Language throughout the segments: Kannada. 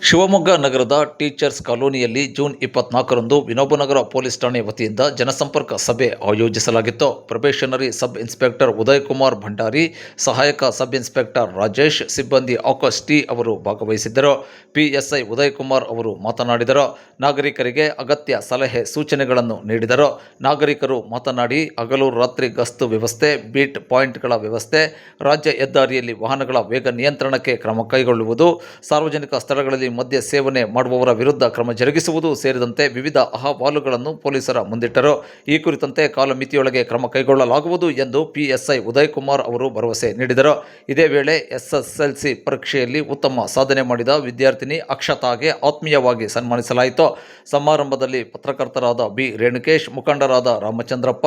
ಶಿವಮೊಗ್ಗ ನಗರದ ಟೀಚರ್ಸ್ ಕಾಲೋನಿಯಲ್ಲಿ ಜೂನ್ 24ರಂದು ವಿನೋಬನಗರ ಪೊಲೀಸ್ ಠಾಣೆ ವತಿಯಿಂದ ಜನಸಂಪರ್ಕ ಸಭೆ ಆಯೋಜಿಸಲಾಗಿತ್ತು. Probationary sub inspector Udaykumar Bhandari, ಸಹಾಯಕ ಸಬ್ ಇನ್ಸ್ಪೆಕ್ಟರ್ ರಾಜೇಶ್, ಸಿಬ್ಬಂದಿ ಆಕಾಶ್ ಟಿ ಅವರು ಭಾಗವಹಿಸಿದ್ದರು. ಪಿಎಸ್ಐ ಉದಯಕುಮಾರ್ ಅವರು ಮಾತನಾಡಿದರು. ನಾಗರಿಕರಿಗೆ ಅಗತ್ಯ ಸಲಹೆ ಸೂಚನೆಗಳನ್ನು ನೀಡಿದರು. ನಾಗರಿಕರು ಮಾತನಾಡಿ, ಹಗಲು ರಾತ್ರಿ ಗಸ್ತು ವ್ಯವಸ್ಥೆ, ಬೀಟ್ ಪಾಯಿಂಟ್ಗಳ ವ್ಯವಸ್ಥೆ, ರಾಜ್ಯ ಹೆದ್ದಾರಿಯಲ್ಲಿ ವಾಹನಗಳ ವೇಗ ನಿಯಂತ್ರಣಕ್ಕೆ ಕ್ರಮ ಕೈಗೊಳ್ಳುವುದು, ಸಾರ್ವಜನಿಕ ಸ್ಥಳಗಳಲ್ಲಿ ಮದ್ಯ ಸೇವನೆ ಮಾಡುವವರ ವಿರುದ್ಧ ಕ್ರಮ ಜರುಗಿಸುವುದು ಸೇರಿದಂತೆ ವಿವಿಧ ಅಹವಾಲುಗಳನ್ನು ಪೊಲೀಸರ ಮುಂದಿಟ್ಟರು. ಈ ಕುರಿತಂತೆ ಕಾಲಮಿತಿಯೊಳಗೆ ಕ್ರಮ ಕೈಗೊಳ್ಳಲಾಗುವುದು ಎಂದು ಪಿಎಸ್ಐ ಉದಯಕುಮಾರ್ ಅವರು ಭರವಸೆ ನೀಡಿದರು. ಇದೇ ವೇಳೆ ಎಸ್ಎಸ್ಎಲ್ಸಿ ಪರೀಕ್ಷೆಯಲ್ಲಿ ಉತ್ತಮ ಸಾಧನೆ ಮಾಡಿದ ವಿದ್ಯಾರ್ಥಿನಿ ಅಕ್ಷತಾಗೆ ಆತ್ಮೀಯವಾಗಿ ಸನ್ಮಾನಿಸಲಾಯಿತು. ಸಮಾರಂಭದಲ್ಲಿ ಪತ್ರಕರ್ತರಾದ ಬಿ ರೇಣುಕೇಶ್, ಮುಖಂಡರಾದ ರಾಮಚಂದ್ರಪ್ಪ,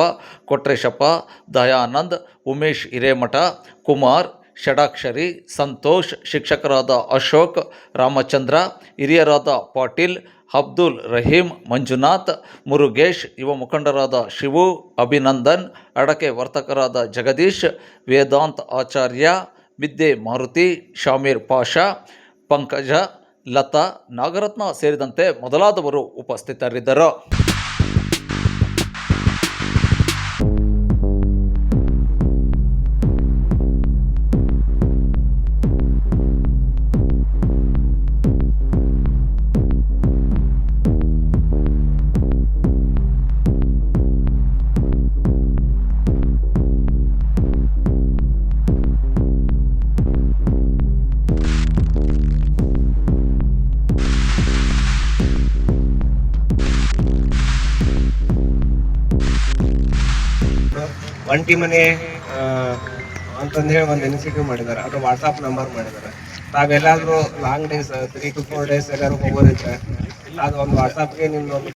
ಕೊಟ್ರೇಶಪ್ಪ, ದಯಾನಂದ್, ಉಮೇಶ್ ಹಿರೇಮಠ, ಕುಮಾರ್, ಷಡಾಕ್ಷರಿ, ಸಂತೋಷ್, ಶಿಕ್ಷಕರಾದ ಅಶೋಕ್, ರಾಮಚಂದ್ರ, ಹಿರಿಯರಾದ ಪಾಟೀಲ್, ಅಬ್ದುಲ್ ರಹೀಂ, ಮಂಜುನಾಥ್, ಮುರುಗೇಶ್, ಯುವ ಮುಖಂಡರಾದ ಶಿವು, ಅಭಿನಂದನ್, ಅಡಕೆ ವರ್ತಕರಾದ ಜಗದೀಶ್, ವೇದಾಂತ್ ಆಚಾರ್ಯ, ಬಿದ್ದೆ ಮಾರುತಿ, ಶಾಮೀರ್ ಪಾಷಾ, ಪಂಕಜ, ಲತಾ, ನಾಗರತ್ನ ಸೇರಿದಂತೆ ಮೊದಲಾದವರು ಉಪಸ್ಥಿತರಿದ್ದರು. ಒಂಟಿ ಮನೆ ಅಂತಂದೇಳಿ ಒಂದು ಇನಿಷಿಯೇಟಿವ್ ಮಾಡಿದ್ದಾರೆ. ಅದು ವಾಟ್ಸಪ್ ನಂಬರ್ ಮಾಡಿದ್ದಾರೆ. ನಾವೆಲ್ಲಾದರೂ ಲಾಂಗ್ ಡೇಸ್ 3 to 4 ಡೇಸ್ ಎಲ್ಲರೂ ಹೋಗೋದಿದ್ರೆ ಅದು ಒಂದು ವಾಟ್ಸಪ್ಗೆ ನಿಮ್ದು